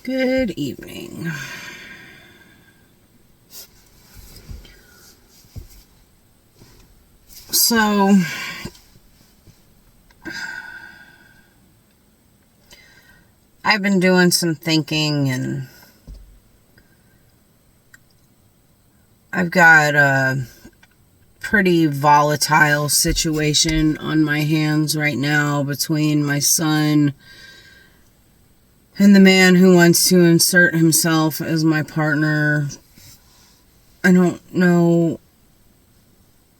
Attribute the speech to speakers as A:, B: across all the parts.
A: Good evening. So, I've been doing some thinking, and I've got a pretty volatile situation on my hands right now between my son and the man who wants to insert himself as my partner. I don't know.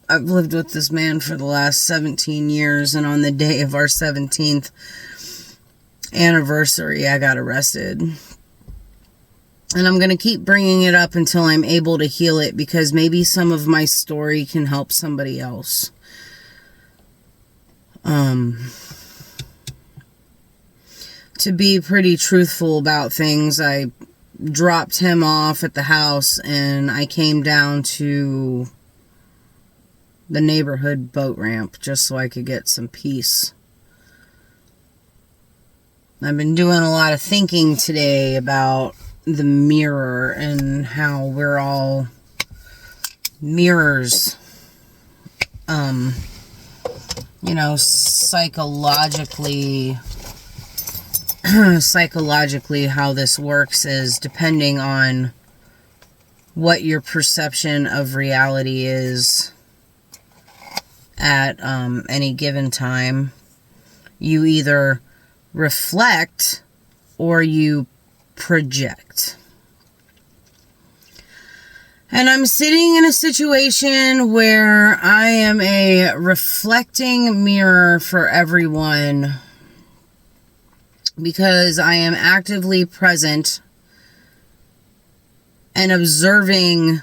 A: I've lived with this man for the last 17 years, and on the day of our 17th anniversary, I got arrested. And I'm going to keep bringing it up until I'm able to heal it, because maybe some of my story can help somebody else. To be pretty truthful about things, I dropped him off at the house and I came down to the neighborhood boat ramp just so I could get some peace. I've been doing a lot of thinking today about the mirror and how we're all mirrors. Psychologically how this works is, depending on what your perception of reality is at any given time, you either reflect or you project. And I'm sitting in a situation where I am a reflecting mirror for everyone, because I am actively present and observing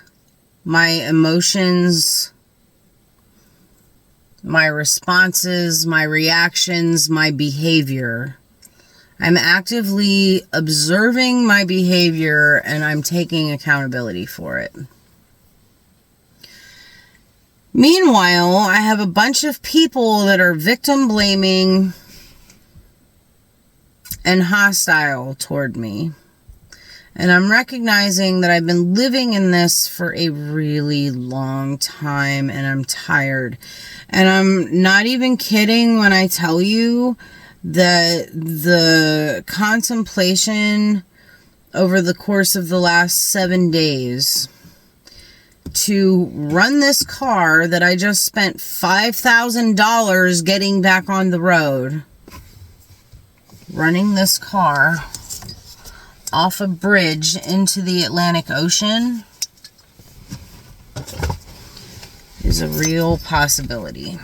A: my emotions, my responses, my reactions, my behavior. I'm actively observing my behavior and I'm taking accountability for it. Meanwhile, I have a bunch of people that are victim blaming and hostile toward me. And I'm recognizing that I've been living in this for a really long time and I'm tired. And I'm not even kidding when I tell you that the contemplation over the course of the last 7 days to run this car that I just spent $5,000 getting back on the road, running this car off a bridge into the Atlantic Ocean, is a real possibility.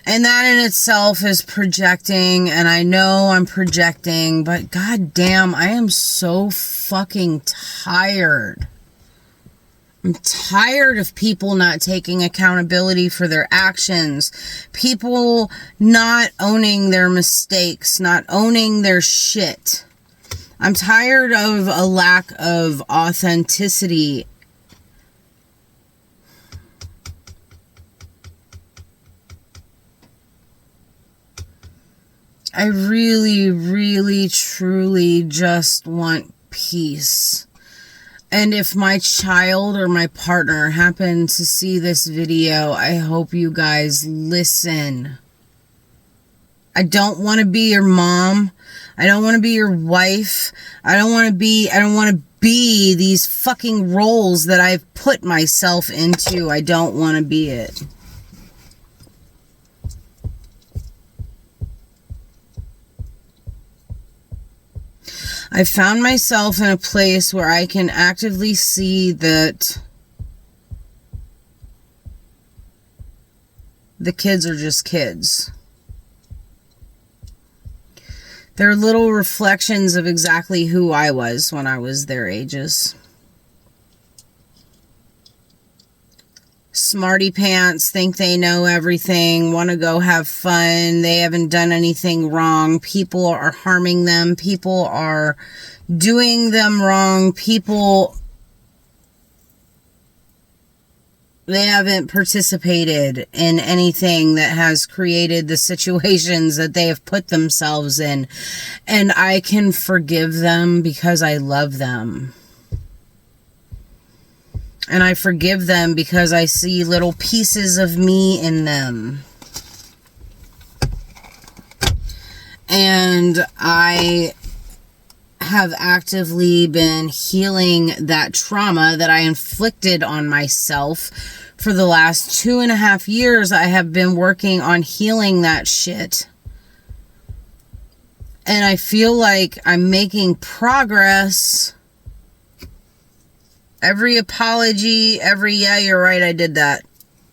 A: And that in itself is projecting, and I know I'm projecting, but goddamn, I am so fucking tired. I'm tired of people not taking accountability for their actions, people not owning their mistakes, not owning their shit. I'm tired of a lack of authenticity. I really, really, truly just want peace. And if my child or my partner happen to see this video, I hope you guys listen. I don't want to be your mom. I don't want to be your wife. I don't want to be these fucking roles that I've put myself into. I don't want to be it. I found myself in a place where I can actively see that the kids are just kids. They're little reflections of exactly who I was when I was their ages. Smarty pants, think they know everything, want to go have fun. They haven't done anything wrong. People are harming them. People are doing them wrong. People They haven't participated in anything that has created the situations that they have put themselves in. And I can forgive them because I love them. And I forgive them because I see little pieces of me in them. And I have actively been healing that trauma that I inflicted on myself for the last 2.5 years. I have been working on healing that shit. And I feel like I'm making progress. Every apology, yeah, you're right, I did that.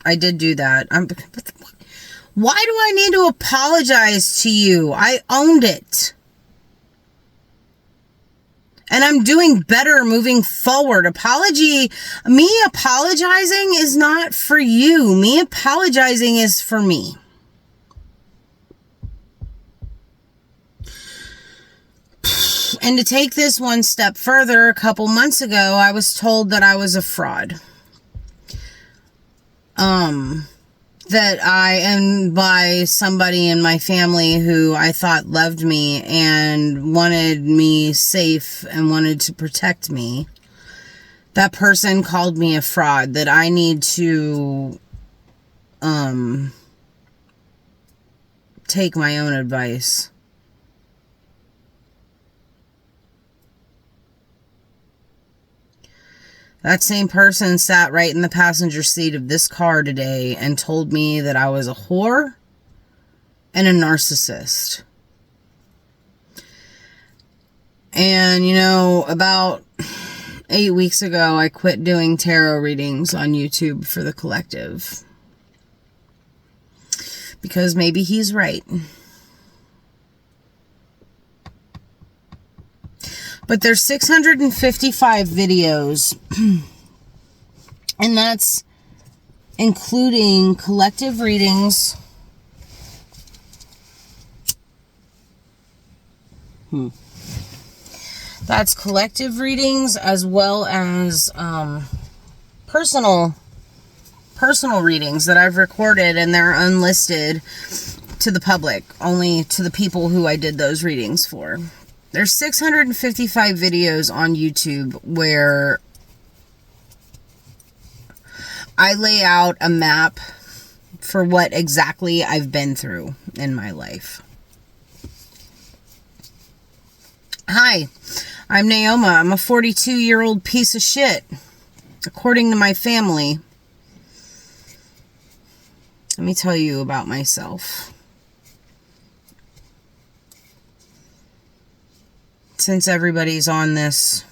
A: I did do that. Why do I need to apologize to you? I owned it. And I'm doing better moving forward. Me apologizing is not for you. Me apologizing is for me. And to take this one step further, a couple months ago, I was told that I was a fraud. And by somebody in my family who I thought loved me and wanted me safe and wanted to protect me. That person called me a fraud, that I need to take my own advice. That same person sat right in the passenger seat of this car today and told me that I was a whore and a narcissist. And, about 8 weeks ago, I quit doing tarot readings on YouTube for the collective. Because maybe he's right. But there's 655 videos, and that's including collective readings. That's collective readings as well as personal readings that I've recorded, and they're unlisted to the public, only to the people who I did those readings for. There's 655 videos on YouTube where I lay out a map for what exactly I've been through in my life. Hi, I'm Naoma. I'm a 42-year-old piece of shit, according to my family. Let me tell you about myself. Since everybody's on this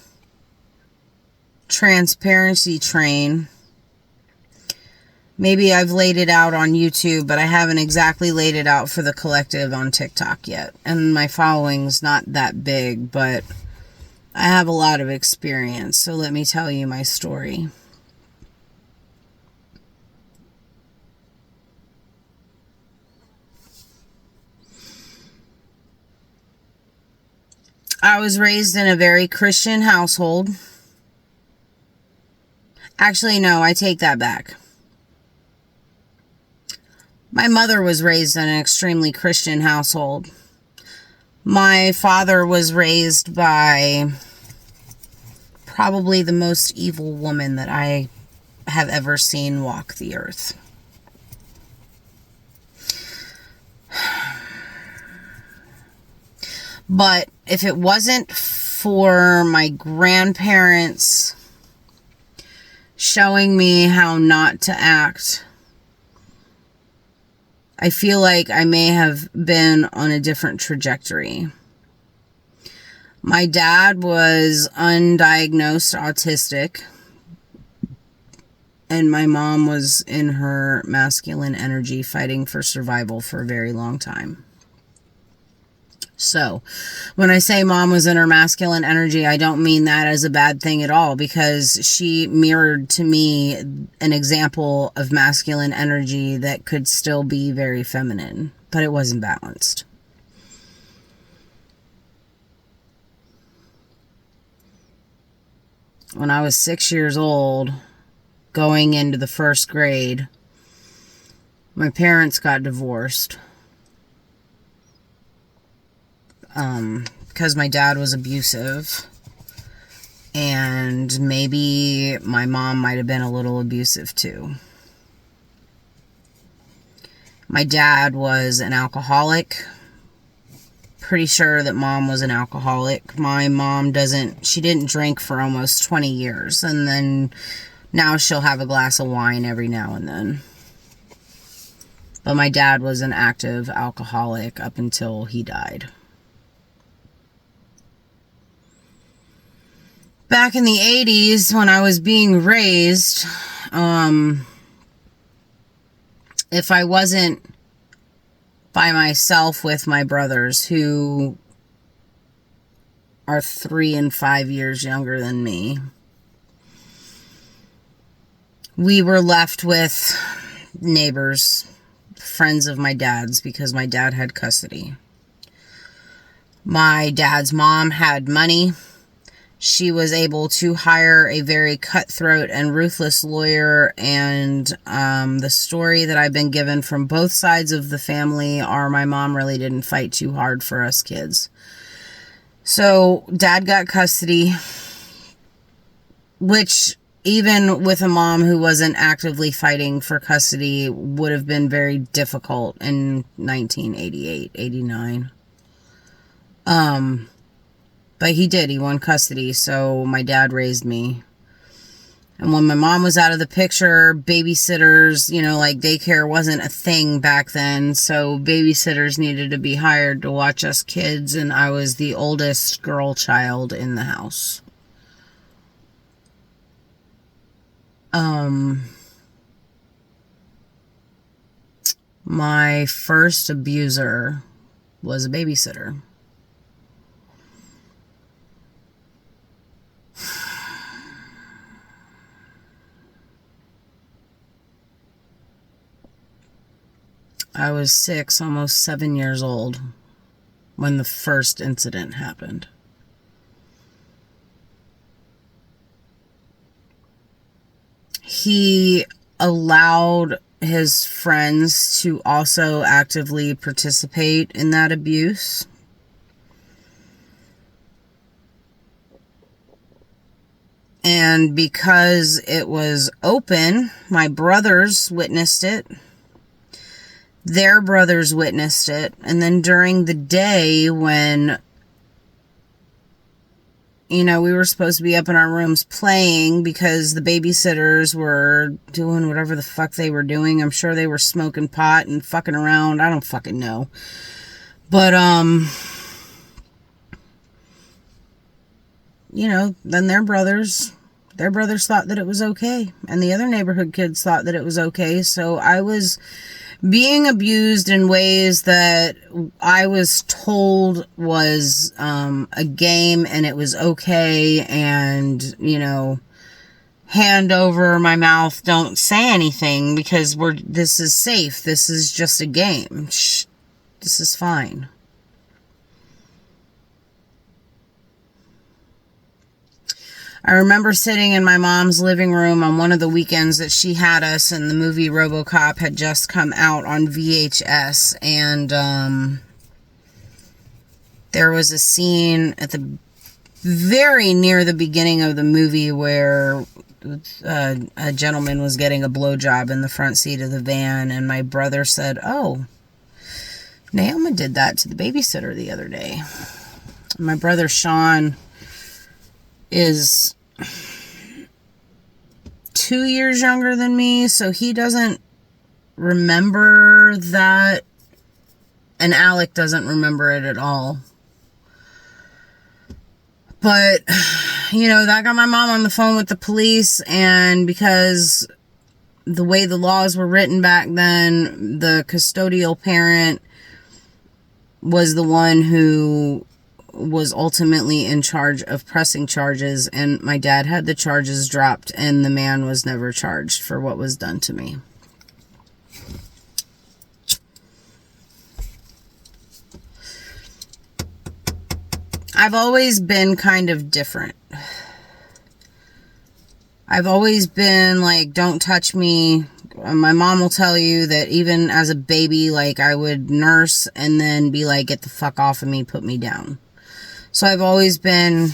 A: transparency train, maybe I've laid it out on YouTube, but I haven't exactly laid it out for the collective on TikTok yet. And my following's not that big, but I have a lot of experience, so let me tell you my story. I was raised in a very Christian household. Actually, no, I take that back. My mother was raised in an extremely Christian household. My father was raised by probably the most evil woman that I have ever seen walk the earth. But if it wasn't for my grandparents showing me how not to act, I feel like I may have been on a different trajectory. My dad was undiagnosed autistic, and my mom was in her masculine energy fighting for survival for a very long time. So, when I say mom was in her masculine energy, I don't mean that as a bad thing at all, because she mirrored to me an example of masculine energy that could still be very feminine, but it wasn't balanced. When I was 6 years old, going into the first grade, my parents got divorced. Because my dad was abusive. And maybe my mom might have been a little abusive too. My dad was an alcoholic. Pretty sure that mom was an alcoholic. My mom she didn't drink for almost 20 years. And then now she'll have a glass of wine every now and then. But my dad was an active alcoholic up until he died. Back in the 80s, when I was being raised, if I wasn't by myself with my brothers, who are 3 and 5 years younger than me, we were left with neighbors, friends of my dad's, because my dad had custody. My dad's mom had money. She was able to hire a very cutthroat and ruthless lawyer, and the story that I've been given from both sides of the family are my mom really didn't fight too hard for us kids. So dad got custody, which even with a mom who wasn't actively fighting for custody would have been very difficult in 1988, 89. But he did. He won custody, so my dad raised me. And when my mom was out of the picture, babysitters, like daycare wasn't a thing back then, so babysitters needed to be hired to watch us kids, and I was the oldest girl child in the house. My first abuser was a babysitter. I was 6, almost 7 years old when the first incident happened. He allowed his friends to also actively participate in that abuse. And because it was open, my brothers witnessed it. Their brothers witnessed it. And then during the day when, we were supposed to be up in our rooms playing because the babysitters were doing whatever the fuck they were doing. I'm sure they were smoking pot and fucking around. I don't fucking know. But, then their brothers thought that it was okay. And the other neighborhood kids thought that it was okay. So I was being abused in ways that I was told was a game and it was okay, and, hand over my mouth, don't say anything because this is safe. This is just a game. Shh, this is fine. I remember sitting in my mom's living room on one of the weekends that she had us, and the movie RoboCop had just come out on VHS, and there was a scene at the very near the beginning of the movie where a gentleman was getting a blowjob in the front seat of the van, and my brother said, "Oh, Naomi did that to the babysitter the other day." My brother Sean is 2 years younger than me, so he doesn't remember that, and Alec doesn't remember it at all. But, that got my mom on the phone with the police, and because the way the laws were written back then, the custodial parent was the one who was ultimately in charge of pressing charges, and my dad had the charges dropped, and the man was never charged for what was done to me. I've always been kind of different. I've always been like, don't touch me. My mom will tell you that even as a baby, like, I would nurse and then be like, get the fuck off of me, put me down. So I've always been,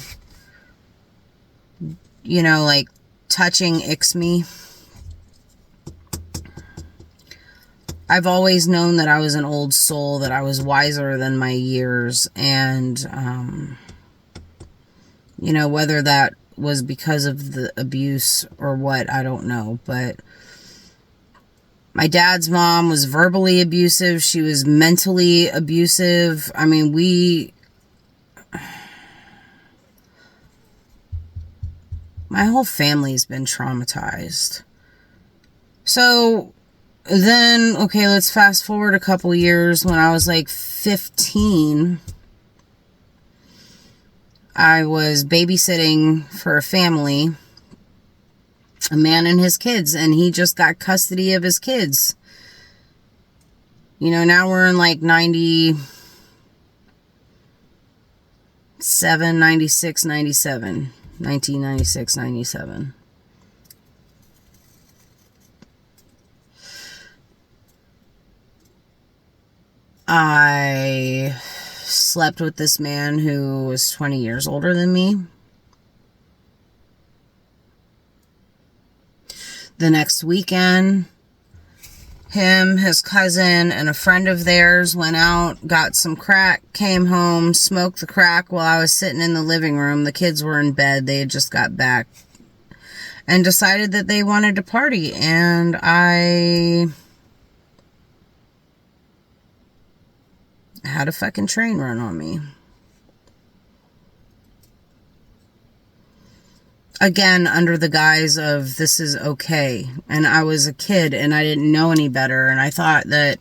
A: you know, like, touching icks me. I've always known that I was an old soul, that I was wiser than my years. And, you know, whether that was because of the abuse or what, I don't know. But my dad's mom was verbally abusive. She was mentally abusive. I mean, my whole family's been traumatized. So then, okay, let's fast forward a couple years. When I was like 15, I was babysitting for a family, a man and his kids, and he just got custody of his kids. You know, now we're in like 1996, 97. I slept with this man who was 20 years older than me. The next weekend, him, his cousin, and a friend of theirs went out, got some crack, came home, smoked the crack while I was sitting in the living room. The kids were in bed. They had just got back. And decided that they wanted to party. And I had a fucking train run on me. Again, under the guise of this is okay. And I was a kid and I didn't know any better. And I thought that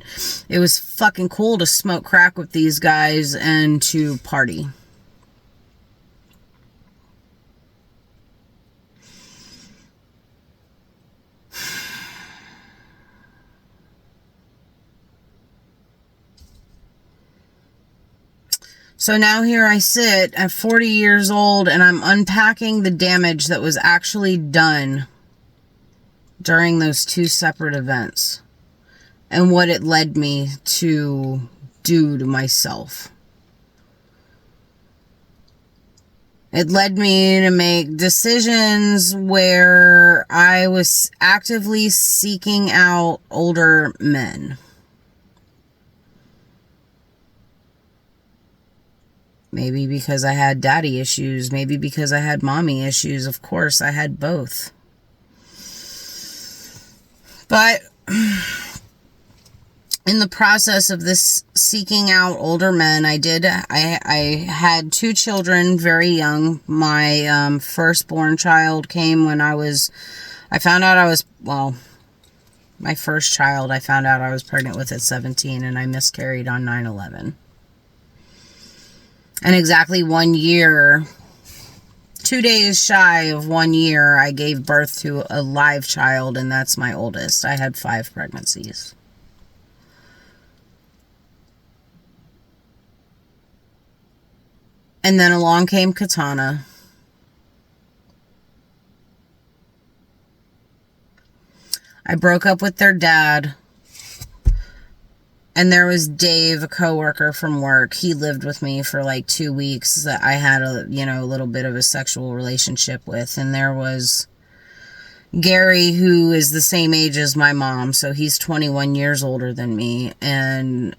A: it was fucking cool to smoke crack with these guys and to party. So now here I sit at 40 years old and I'm unpacking the damage that was actually done during those two separate events and what it led me to do to myself. It led me to make decisions where I was actively seeking out older men. Maybe because I had daddy issues. Maybe because I had mommy issues. Of course, I had both. But in the process of this seeking out older men, I had two children very young. My firstborn child came when my first child I found out I was pregnant with at 17, and I miscarried on 9/11. And exactly 1 year, 2 days shy of 1 year, I gave birth to a live child, and that's my oldest. I had 5 pregnancies. And then along came Katana. I broke up with their dad. And there was Dave, a coworker from work. He lived with me for like 2 weeks that I had a little bit of a sexual relationship with. And there was Gary, who is the same age as my mom. So he's 21 years older than me. And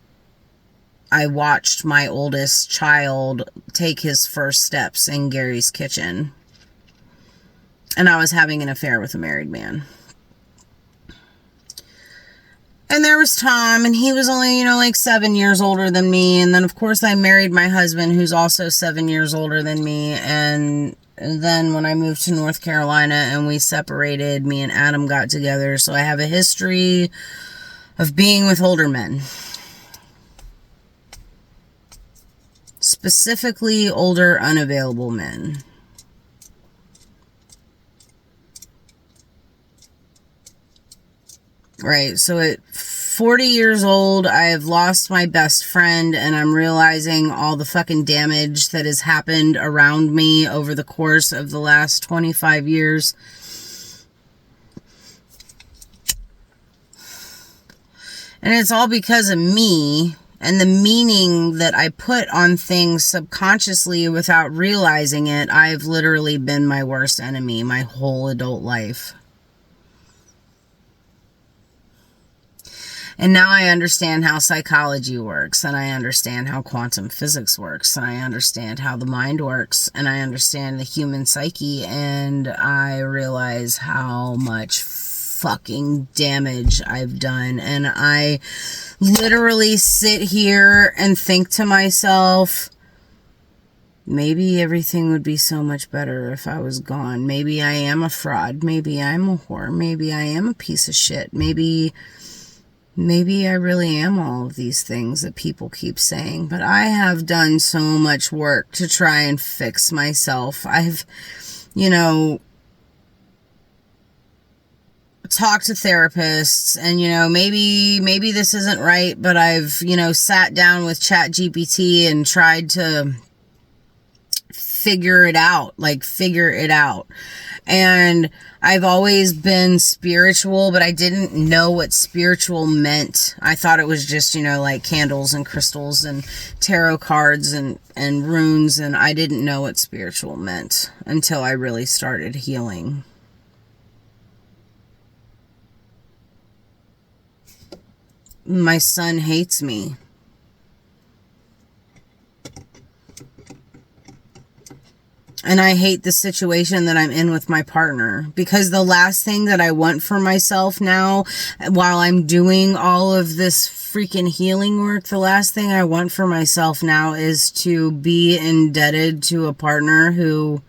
A: I watched my oldest child take his first steps in Gary's kitchen. And I was having an affair with a married man. And there was Tom, and he was only, like 7 years older than me. And then, of course, I married my husband, who's also 7 years older than me. And then when I moved to North Carolina and we separated, me and Adam got together. So I have a history of being with older men. Specifically, older, unavailable men. Right, so at 40 years old, I have lost my best friend, and I'm realizing all the fucking damage that has happened around me over the course of the last 25 years. And it's all because of me and the meaning that I put on things subconsciously without realizing it. I've literally been my worst enemy my whole adult life. And now I understand how psychology works, and I understand how quantum physics works, and I understand how the mind works, and I understand the human psyche, and I realize how much fucking damage I've done. And I literally sit here and think to myself, maybe everything would be so much better if I was gone. Maybe I am a fraud. Maybe I'm a whore. Maybe I am a piece of shit. Maybe I really am all of these things that people keep saying. But I have done so much work to try and fix myself. I've, talked to therapists, and, maybe this isn't right, but I've, sat down with ChatGPT and tried to figure it out. And I've always been spiritual, but I didn't know what spiritual meant. I thought it was just, like candles and crystals and tarot cards and runes. And I didn't know what spiritual meant until I really started healing. My son hates me. And I hate the situation that I'm in with my partner, because the last thing that I want for myself now, while I'm doing all of this freaking healing work, the last thing I want for myself now is to be indebted to a partner who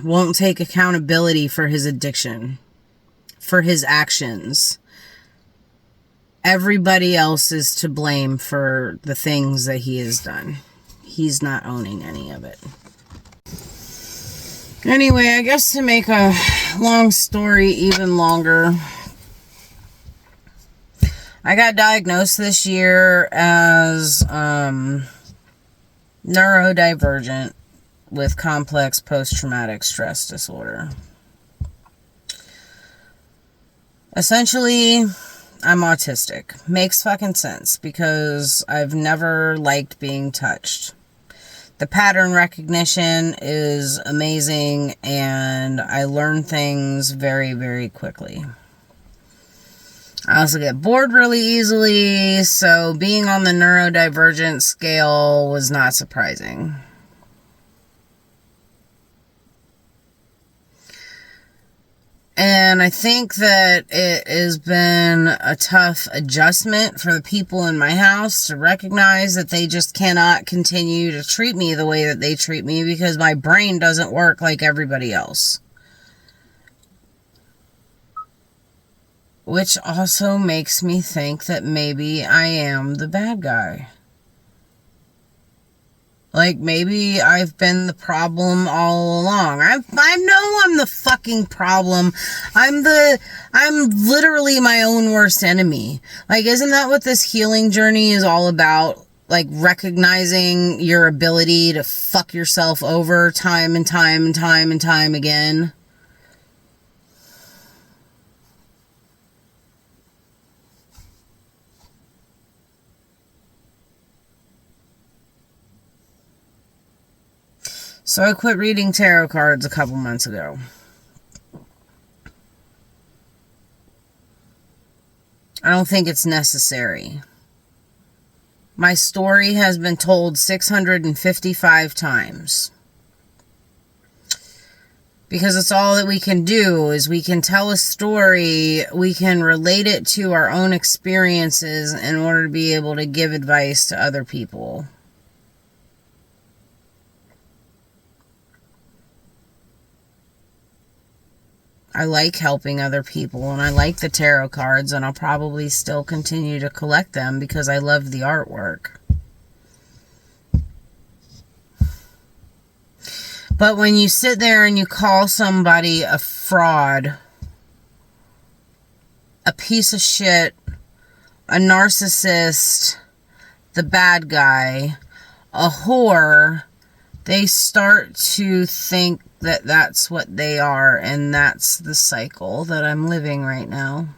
A: won't take accountability for his addiction, for his actions. Everybody else is to blame for the things that he has done. He's not owning any of it. Anyway, I guess to make a long story even longer, I got diagnosed this year as neurodivergent with complex post-traumatic stress disorder. Essentially, I'm autistic. Makes fucking sense, because I've never liked being touched. The pattern recognition is amazing, and I learn things very, very quickly. I also get bored really easily, so being on the neurodivergent scale was not surprising. And I think that it has been a tough adjustment for the people in my house to recognize that they just cannot continue to treat me the way that they treat me, because my brain doesn't work like everybody else. Which also makes me think that maybe I am the bad guy. Like, maybe I've been the problem all along. I know I'm the fucking problem. I'm literally my own worst enemy. Like, isn't that what this healing journey is all about? Like, recognizing your ability to fuck yourself over time and time and time and time again. So I quit reading tarot cards a couple months ago. I don't think it's necessary. My story has been told 655 times. Because it's all that we can do, is we can tell a story, we can relate it to our own experiences in order to be able to give advice to other people. I like helping other people, and I like the tarot cards, and I'll probably still continue to collect them because I love the artwork. But when you sit there and you call somebody a fraud, a piece of shit, a narcissist, the bad guy, a whore, they start to think that that's what they are, and that's the cycle that I'm living right now.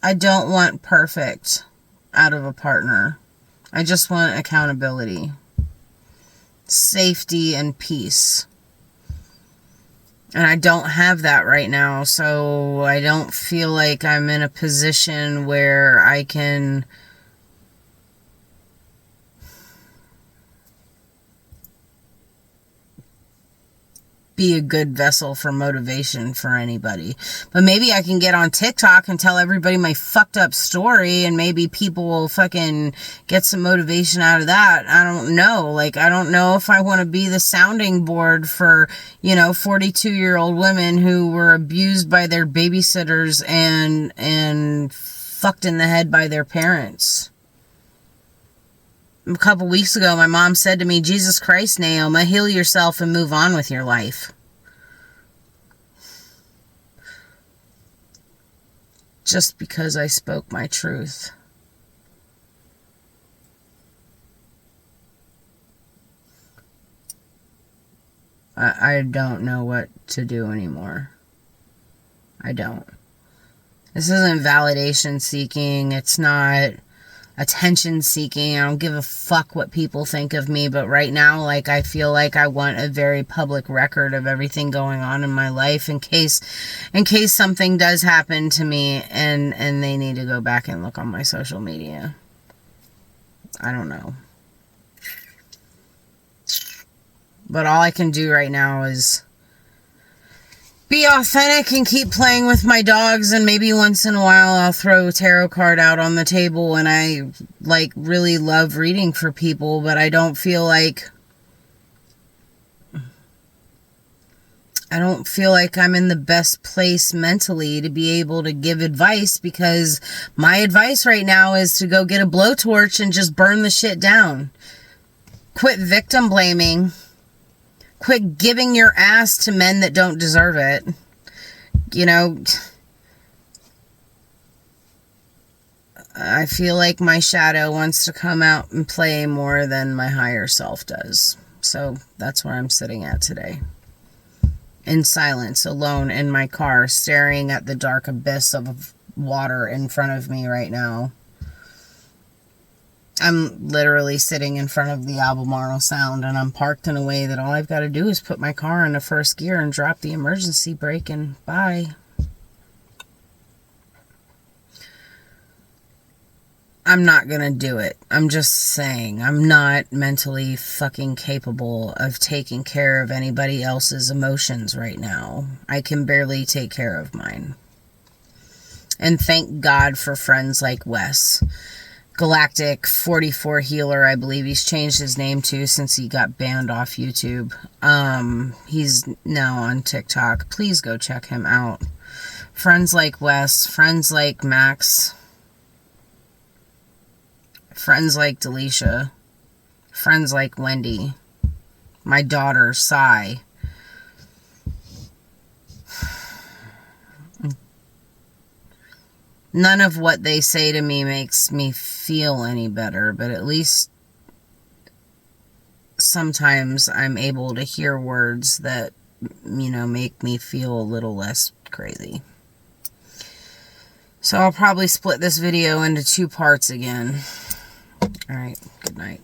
A: I don't want perfect out of a partner. I just want accountability, safety, and peace. And I don't have that right now, so I don't feel like I'm in a position where I can be a good vessel for motivation for anybody. But maybe I can get on TikTok and tell everybody my fucked up story, and maybe people will fucking get some motivation out of that. I don't know. Like, I don't know if I want to be the sounding board for, 42-year-old women who were abused by their babysitters and fucked in the head by their parents. A couple weeks ago, my mom said to me, "Jesus Christ, Naoma, heal yourself and move on with your life." Just because I spoke my truth. I don't know what to do anymore. I don't. This isn't validation seeking. It's not attention seeking. I don't give a fuck what people think of me, but right now, like, I feel like I want a very public record of everything going on in my life in case something does happen to me and they need to go back and look on my social media. I don't know. But all I can do right now is be authentic and keep playing with my dogs, and maybe once in a while I'll throw a tarot card out on the table, and I really love reading for people, but I don't feel like I'm in the best place mentally to be able to give advice, because my advice right now is to go get a blowtorch and just burn the shit down. Quit victim blaming. Quit giving your ass to men that don't deserve it. I feel like my shadow wants to come out and play more than my higher self does. So that's where I'm sitting at today. In silence, alone in my car, staring at the dark abyss of water in front of me right now. I'm literally sitting in front of the Albemarle Sound, and I'm parked in a way that all I've got to do is put my car into first gear and drop the emergency brake, and bye. I'm not gonna do it. I'm just saying, I'm not mentally fucking capable of taking care of anybody else's emotions right now. I can barely take care of mine. And thank God for friends like Wes. Galactic 44 Healer, I believe he's changed his name to since he got banned off YouTube. He's now on TikTok. Please go check him out. Friends like Wes, friends like Max, friends like Delisha, friends like Wendy, my daughter, Sai. None of what they say to me makes me feel any better, but at least sometimes I'm able to hear words that, make me feel a little less crazy. So I'll probably split this video into 2 parts again. All right, good night.